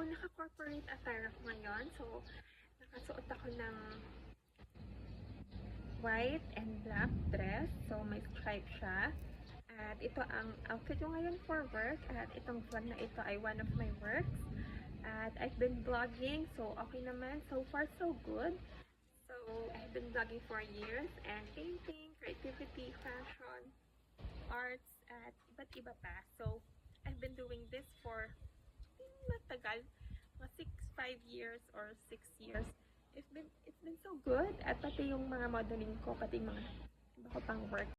naka-corporate attire ako ngayon. So, nakasuot ako ng white and black dress. So, may stripe siya. At ito ang outfit ko ngayon for work. At itong vlog na ito ay one of my works. At I've been vlogging. So, okay naman. So far, so good. So, I've been vlogging for years. And painting, creativity, fashion, arts, at iba't iba pa. So, I've been doing this for matagal. Mga 5 years or 6 years. It's been so good. At pati yung mga modeling ko, pati mga iba ko pang work.